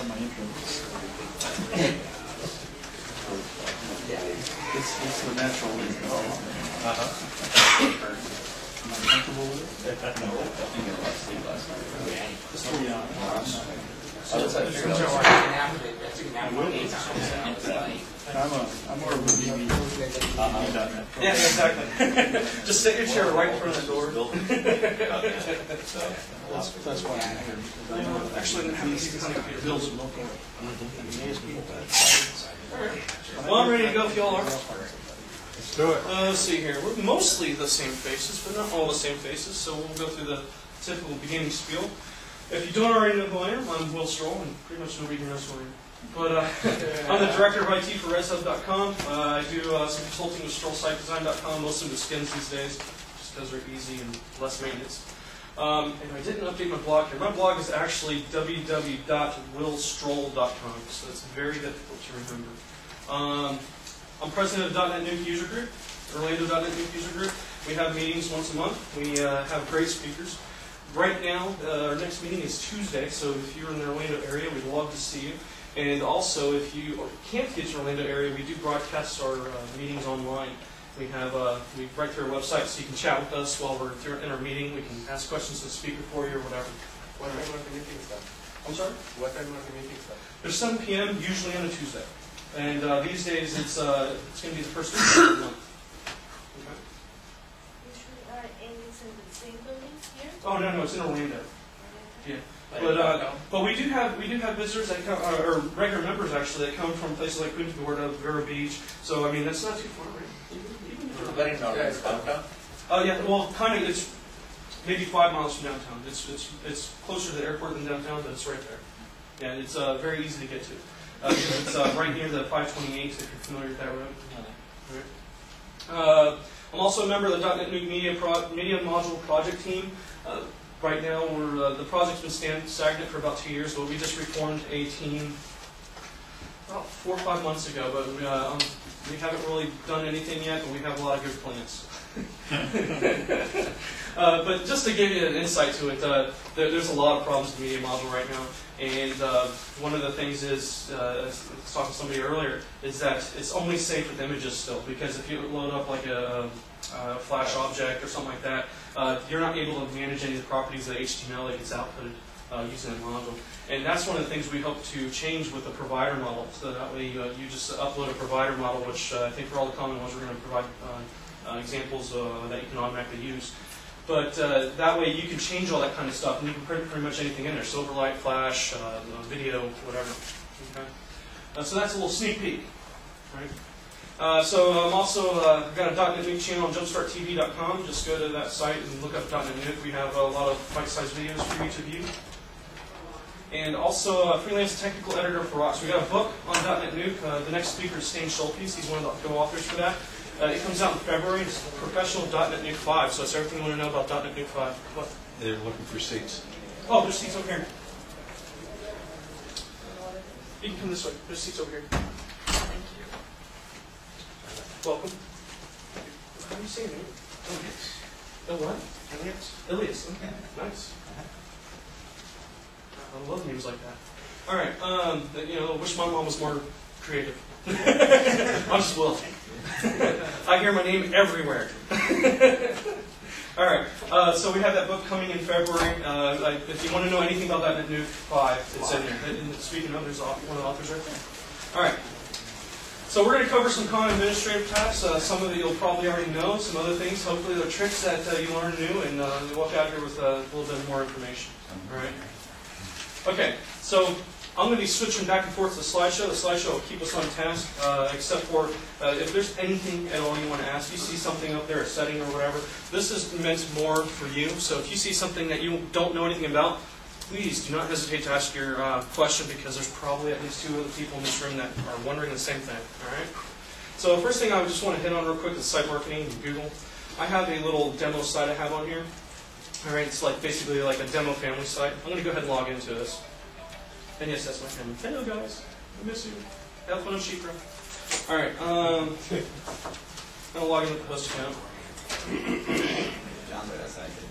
have my intro. It's the natural intro. Am I comfortable with it? No. I think I lost sleep last night. Just to be honest. I'm more of a DB.net. Yeah, exactly. Just sit your chair right in front of the door. That's why I'm here. Actually, I'm having these kind of bills and local. Well, I'm ready to go if y'all are. Let's do it. Let's see here. We're mostly the same faces, but not all the same faces, so we'll go through the typical beginning spiel. If you don't already know who I am, I'm Will Strohl, and pretty much nobody here knows who I am. But I'm the director of IT for ResHub.com. I do some consulting with StrohlSiteDesign.com, mostly with skins these days, just because they're easy and less maintenance. And I didn't update my blog here. My blog is actually www.willstrohl.com, so it's very difficult to remember. I'm president of DotNetNuke user group, Orlando.NET user group. We have meetings once a month. We have great speakers. Right now, our next meeting is Tuesday, so if you're in the Orlando area, we'd love to see you. And also, if you can't get to the Orlando area, we do broadcast our meetings online. We have we write through our website, so you can chat with us while we're in our meeting. We can ask questions to the speaker for you or whatever. What time are the meetings then? I'm sorry? What time are the meetings then? They're 7 p.m. usually on a Tuesday, and these days it's going to be the first Tuesday of the month. Okay. And it's in the same building here? Oh no, it's in Orlando. Yeah. But we do have visitors that come, or regular members actually, that come from places like Punta Gorda, Vero Beach. So I mean that's not too far, right? Yeah, well, kind of. It's maybe 5 miles from downtown. It's closer to the airport than downtown, but it's right there. Yeah, it's very easy to get to. It's right near the 528. If you're familiar with that road. Right. I'm also a member of the DotNetNuke Media Module project team. Right now, the project's been stagnant for about 2 years, but we just reformed a team about 4 or 5 months ago. But we haven't really done anything yet, but we have a lot of good plans. But just to give you an insight to it, there's a lot of problems with the media module right now. And one of the things is, I was talking to somebody earlier, is that it's only safe with images still. Because if you load up like a Flash object or something like that, you're not able to manage any of the properties of the HTML that gets outputted using that module. And that's one of the things we hope to change with the provider model. So that way you just upload a provider model, which I think for all the common ones we're going to provide examples that you can automatically use. But that way you can change all that kind of stuff, and you can print pretty much anything in there. Silverlight, Flash, video, whatever. Okay. So that's a little sneak peek. Right? So I'm also got a .NETNuke channel on jumpstarttv.com. Just go to that site and look up .NETNuke. We have a lot of bite-sized videos for you to view. And also a freelance technical editor for Rocks. We got a book on .NETNuke. The next speaker is Stan Schultes. He's one of the co-authors for that. It comes out in February. It's Professional .NETNuke 5, so it's everything you want to know about .NETNuke 5. What? They're looking for seats. Oh, there's seats over here. You can come this way. There's seats over here. Thank you. Welcome. How do you say your name? Elias. Oh, what? Elias. Elias. Okay. Nice. I love names like that. All right. I wish my mom was more creative. I'm just Will. I hear my name everywhere. All right. So we have that book coming in February. If you want to know anything about .NETNuke 5, it's in there. And speaking of, there's one of the authors right there. All right. So we're going to cover some common administrative tasks. Some of it you'll probably already know. Some other things, hopefully they're tricks that you learn new, and you walk out here with a little bit more information. All right. Okay. So I'm going to be switching back and forth to the slideshow. The slideshow will keep us on task, except for if there's anything at all you want to ask. You see something up there, a setting or whatever. This is meant more for you. So if you see something that you don't know anything about, please do not hesitate to ask your question, because there's probably at least 2 other people in this room that are wondering the same thing. All right. So the first thing I just want to hit on real quick is site marketing and Google. I have a little demo site I have on here. All right. It's like basically like a demo family site. I'm going to go ahead and log into this. And yes, that's my family. Hello, guys. I miss you. Have fun on Sheepra. All right. I'm going to log in with the host account. John, that's how I did.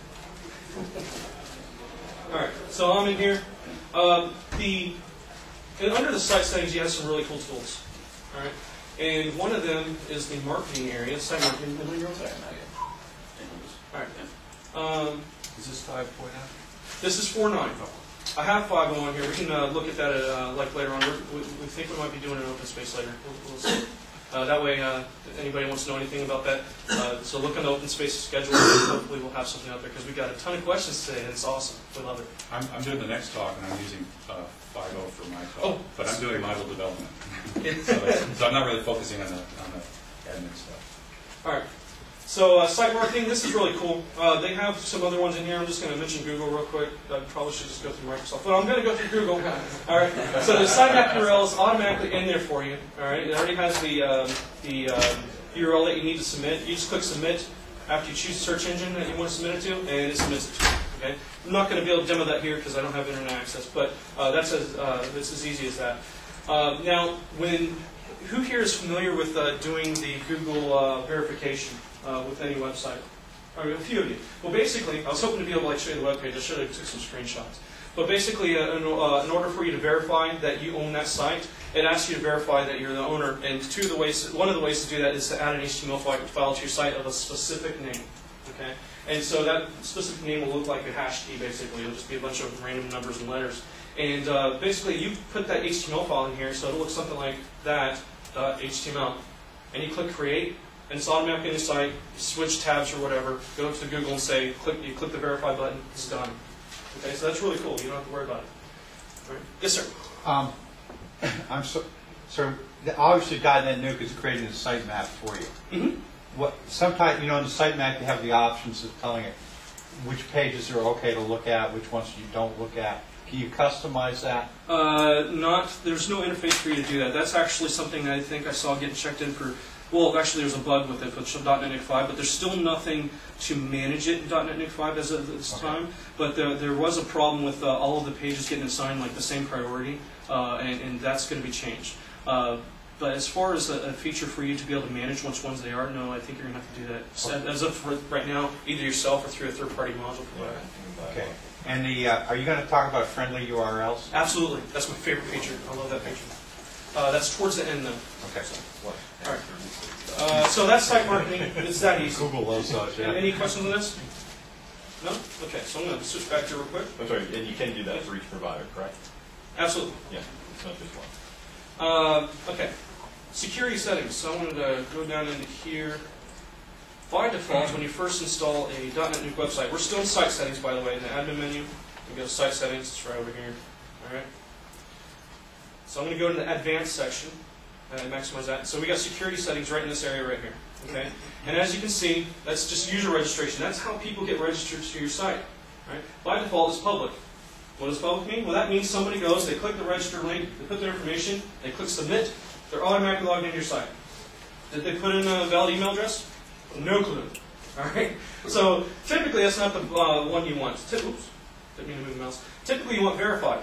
All right. So I'm in here. The And under the site settings, you have some really cool tools. All right. And one of them is the marketing area. Site marketing. All right. Is this 5.0? This is 4.9. I have 5.0 on here. We can look at that like later on. We think we might be doing an open space later. We'll see. That way, if anybody wants to know anything about that, so look on the open space schedule. And hopefully, we'll have something out there because we got a ton of questions today, and it's awesome. We love it. I'm doing the next talk, and I'm using 5.0 for my talk. Oh. But I'm doing module development. so I'm not really focusing on the admin stuff. All right. So site marketing, this is really cool. They have some other ones in here. I'm just going to mention Google real quick. I probably should just go through Microsoft, but I'm going to go through Google. All right. So the sitemap URL is automatically in there for you. All right. It already has the URL that you need to submit. You just click submit after you choose the search engine that you want to submit it to, and it submits it to you. Okay. I'm not going to be able to demo that here because I don't have internet access, but that's as easy as that. Now, who here is familiar with doing the Google verification? With any website. All right, a few of you. Well, basically, I was hoping to be able to like, show you the webpage. I should have took some screenshots. But basically, in order for you to verify that you own that site, it asks you to verify that you're the owner. And one of the ways to do that is to add an HTML file to your site of a specific name. Okay. And so that specific name will look like a hash key. Basically, it'll just be a bunch of random numbers and letters. And basically, you put that HTML file in here, so it'll look something like that. .html, and you click create. And it's automatically in the site. You switch tabs or whatever. Go to Google and say, you click the verify button. It's done. Okay, so that's really cool. You don't have to worry about it. All right. Yes, sir. So obviously DotNetNuke is creating a sitemap for you. Mm-hmm. Sometimes, in the sitemap you have the options of telling it which pages are okay to look at, which ones you don't look at. Can you customize that? There's no interface for you to do that. That's actually something that I think I saw getting checked in for. Well, actually, there's a bug with it with .NET 5, but there's still nothing to manage it in .NET 5 as of this time. But there was a problem with all of the pages getting assigned like the same priority, and that's going to be changed. But as far as a feature for you to be able to manage which ones they are, no, I think you're going to have to do that. As of right now, either yourself or through a third-party module provider. Okay. And are you going to talk about friendly URLs? Absolutely. That's my favorite feature. I love that feature. That's towards the end, though. Okay. All right. So that's site marketing. It's that easy. Google loves those, yeah. Any questions on this? No? Okay, so I'm going to switch back here real quick. I'm sorry, and you can do that for each provider, correct? Absolutely. Yeah, it's not just one. Okay. Security settings. So I wanted to go down into here. By default, when you first install a .NET Nuke website, we're still in site settings, by the way, in the admin menu. We go to site settings. It's right over here. All right. So I'm going to go to the advanced section and maximize that. So we got security settings right in this area right here. Okay. And as you can see, that's just user registration. That's how people get registered to your site. Right? By default, it's public. What does public mean? Well, that means somebody goes, they click the register link, they put their information, they click submit, they're automatically logged into your site. Did they put in a valid email address? No clue. All right. So typically, that's not the one you want. Oops, didn't mean to move the mouse. Typically, you want verified.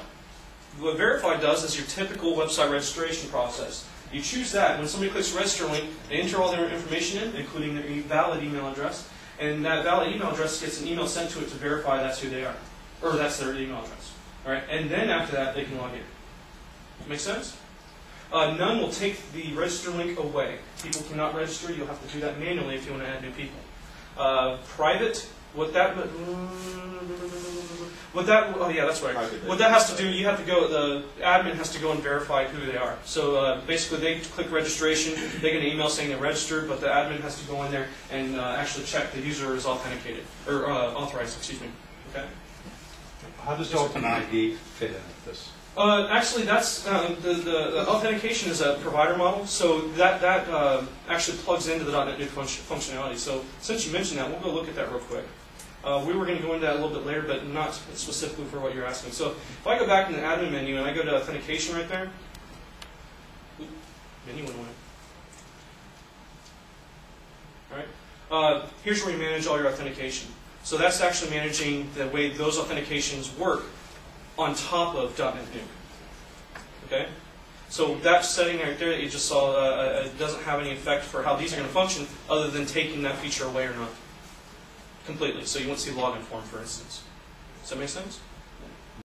What verified does is your typical website registration process. You choose that. When somebody clicks the register link, they enter all their information in, including their valid email address, and that valid email address gets an email sent to it to verify that's who they are, or that's their email address. All right. And then after that, they can log in. Make sense? None will take the register link away. People cannot register. You'll have to do that manually if you want to add new people. Private, oh yeah, that's right. What that has to do, you have to go, the admin has to go and verify who they are. So basically they click registration, they get an email saying they're registered, but the admin has to go in there and actually check the user is authenticated, or authorized, excuse me. Okay. How does OpenID fit into this? Actually, that's the authentication is a provider model, so that actually plugs into the .NET Nuke functionality. So since you mentioned that, we'll go look at that real quick. We were going to go into that a little bit later, but not specifically for what you're asking. So if I go back in the admin menu and I go to authentication right there, menu went away. All right. Here's where you manage all your authentication. So that's actually managing the way those authentications work on top of .NET Nuke. Okay? So that setting right there that you just saw it doesn't have any effect for how these are going to function other than taking that feature away or not. Completely. So you won't see login form, for instance. Does that make sense?